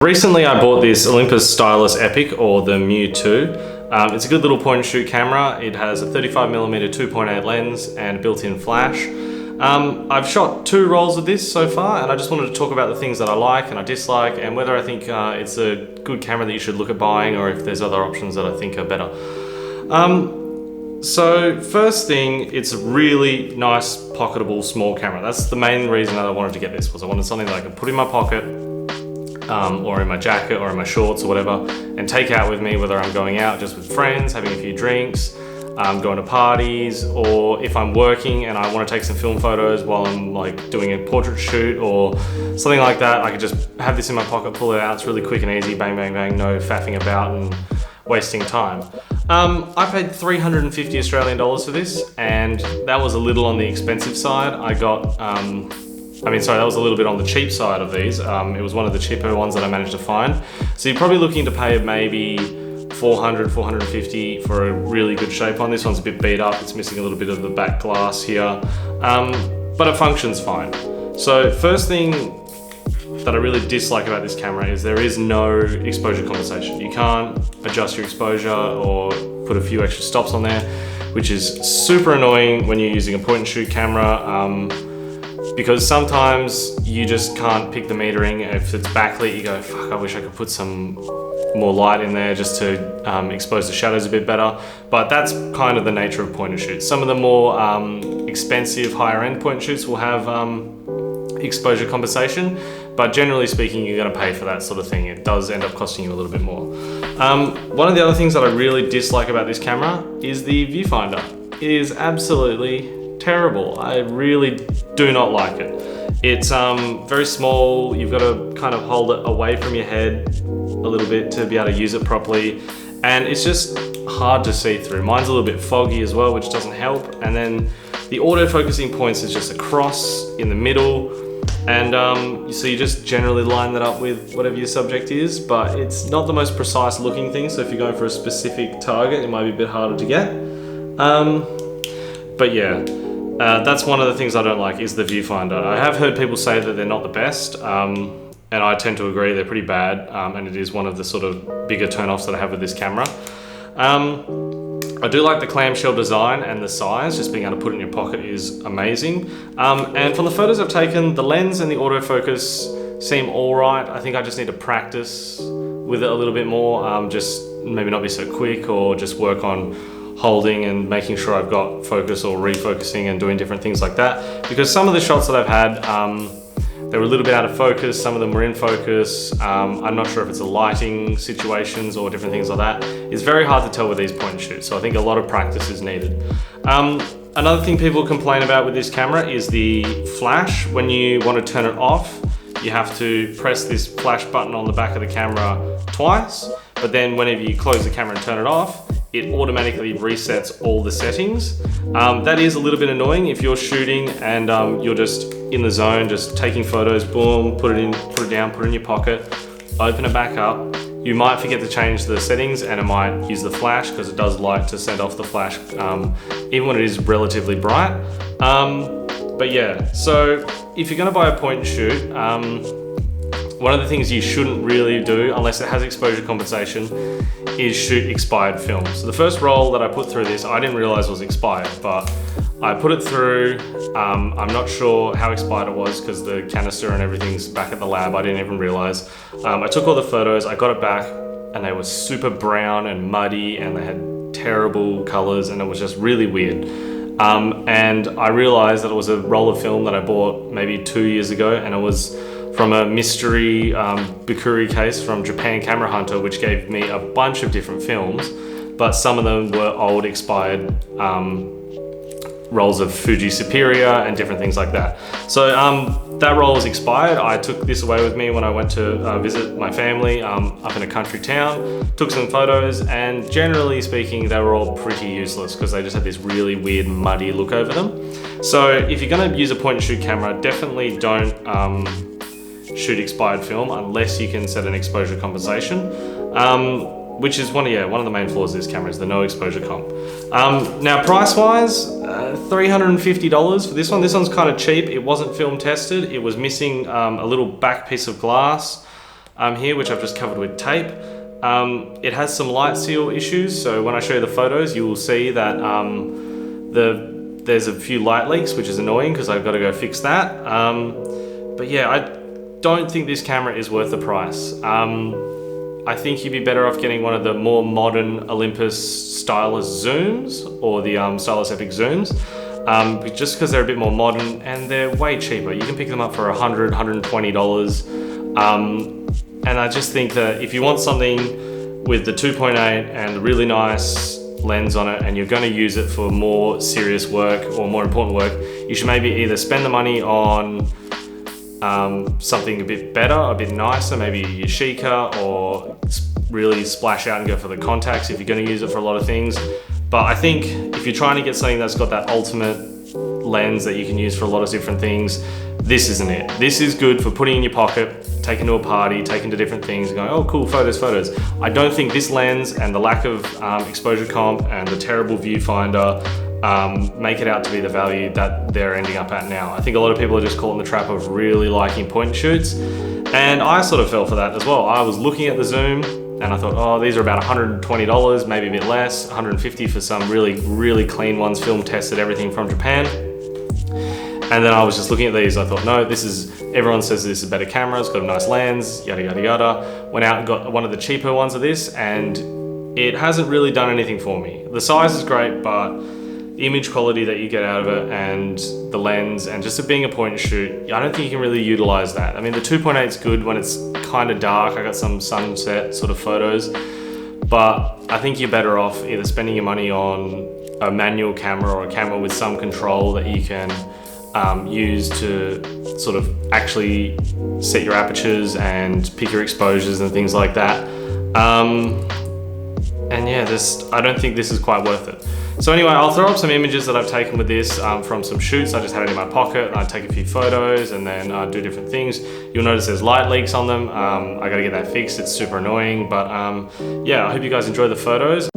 Recently I bought this Olympus Stylus Epic, or the Mu 2. It's a good little point and shoot camera. It has a 35mm 2.8 lens and a built-in flash. I've shot 2 rolls of this so far, and I just wanted to talk about the things that I like and I dislike, and whether I think it's a good camera that you should look at buying, or if there's other options that I think are better. So first thing, it's a really nice, pocketable, small camera. That's the main reason that I wanted to get this, was I wanted something that I could put in my pocket, or in my jacket or in my shorts or whatever, and take out with me, whether I'm going out just with friends, having a few drinks, going to parties, or if I'm working and I want to take some film photos while I'm like doing a portrait shoot or something like that. I could just have this in my pocket, pull it out. It's really quick and easy, bang, bang, bang, no faffing about and wasting time. I paid 350 Australian dollars for this, and that was a little on the expensive side. That was a little bit on the cheap side of these. It was one of the cheaper ones that I managed to find. So you're probably looking to pay maybe 400, 450 for a really good shape one. This one's a bit beat up. It's missing a little bit of the back glass here, but it functions fine. So first thing that I really dislike about this camera is there is no exposure compensation. You can't adjust your exposure or put a few extra stops on there, which is super annoying when you're using a point and shoot camera. Because sometimes you just can't pick the metering. If it's backlit, you go, fuck, I wish I could put some more light in there just to expose the shadows a bit better. But that's kind of the nature of point and shoots. Some of the more expensive, higher end point and shoots will have exposure compensation, but generally speaking, you're gonna pay for that sort of thing. It does end up costing you a little bit more. One of the other things that I really dislike about this camera is the viewfinder. It is absolutely terrible. I really do not like it. It's very small. You've got to kind of hold it away from your head a little bit to be able to use it properly, and it's just hard to see through. Mine's a little bit foggy as well, which doesn't help. And then the auto-focusing points is just a cross in the middle, and so you just generally line that up with whatever your subject is, but it's not the most precise looking thing, so if you're going for a specific target, it might be a bit harder to get. But yeah, that's one of the things I don't like, is the viewfinder. I have heard people say that they're not the best, and I tend to agree, they're pretty bad, and it is one of the sort of bigger turn-offs that I have with this camera. I do like the clamshell design and the size. Just being able to put it in your pocket is amazing. And from the photos I've taken, the lens and the autofocus seem all right. I think I just need to practice with it a little bit more, just maybe not be so quick, or just work on holding and making sure I've got focus or refocusing and doing different things like that. Because some of the shots that I've had, they were a little bit out of focus, some of them were in focus. I'm not sure if it's the lighting situations or different things like that. It's very hard to tell with these point and shoots, so I think a lot of practice is needed. Another thing people complain about with this camera is the flash. When you want to turn it off, you have to press this flash button on the back of the camera twice, but then whenever you close the camera and turn it off, it automatically resets all the settings. That is a little bit annoying if you're shooting and you're just in the zone, just taking photos, boom, put it down, put it in your pocket, open it back up. You might forget to change the settings, and it might use the flash, because it does like to send off the flash even when it is relatively bright. But yeah, so if you're gonna buy a point and shoot, one of the things you shouldn't really do, unless it has exposure compensation, is shoot expired film. So the first roll that I put through this, I didn't realize was expired, but I put it through. I'm not sure how expired it was, because the canister and everything's back at the lab. I didn't even realize. I took all the photos, I got it back, and they were super brown and muddy, and they had terrible colors, and it was just really weird. And I realized that it was a roll of film that I bought maybe 2 years ago, and it was from a mystery Bikuri case from Japan Camera Hunter, which gave me a bunch of different films, but some of them were old, expired rolls of Fuji Superior and different things like that. So that roll was expired. I took this away with me when I went to visit my family up in a country town, took some photos, and generally speaking, they were all pretty useless, because they just had this really weird muddy look over them. So if you're gonna use a point and shoot camera, definitely don't shoot expired film unless you can set an exposure compensation, which is one of the main flaws of this camera, is the no exposure comp. Now price wise, $350 for this one. This one's kind of cheap. It wasn't film tested. It was missing a little back piece of glass. here, which I've just covered with tape. It has some light seal issues, so when I show you the photos, you will see that there's a few light leaks, which is annoying because I've got to go fix that. But yeah, I don't think this camera is worth the price. I think you'd be better off getting one of the more modern Olympus stylus zooms, or the stylus epic zooms, just because they're a bit more modern and they're way cheaper. You can pick them up for $100, $120. And I just think that if you want something with the 2.8 and a really nice lens on it, and you're going to use it for more serious work or more important work, you should maybe either spend the money on something a bit better, a bit nicer, maybe your Sheikah, or really splash out and go for the contacts if you're going to use it for a lot of things. But I think if you're trying to get something that's got that ultimate lens that you can use for a lot of different things, this isn't it. This is good for putting in your pocket, taking to a party, taking to different things, and going, oh cool, photos. I don't think this lens and the lack of exposure comp and the terrible viewfinder make it out to be the value that they're ending up at now. I think a lot of people are just caught in the trap of really liking point and shoots, and I sort of fell for that as well. I was looking at the zoom and I thought, oh, these are about $120, maybe a bit less, $150 for some really clean ones, film tested, everything from Japan. And then I was just looking at these, I thought, no, everyone says this is a better camera, it's got a nice lens, yada yada yada. Went out and got one of the cheaper ones of this, and it hasn't really done anything for me. The size is great, but the image quality that you get out of it, and the lens, and just it being a point and shoot, I don't think you can really utilize that. I mean, the 2.8 is good when it's kind of dark. I got some sunset sort of photos, but I think you're better off either spending your money on a manual camera or a camera with some control that you can use to sort of actually set your apertures and pick your exposures and things like that. And yeah, I don't think this is quite worth it. So anyway, I'll throw up some images that I've taken with this from some shoots. I just had it in my pocket, and I take a few photos and then do different things. You'll notice there's light leaks on them. I gotta get that fixed, it's super annoying, but yeah, I hope you guys enjoy the photos.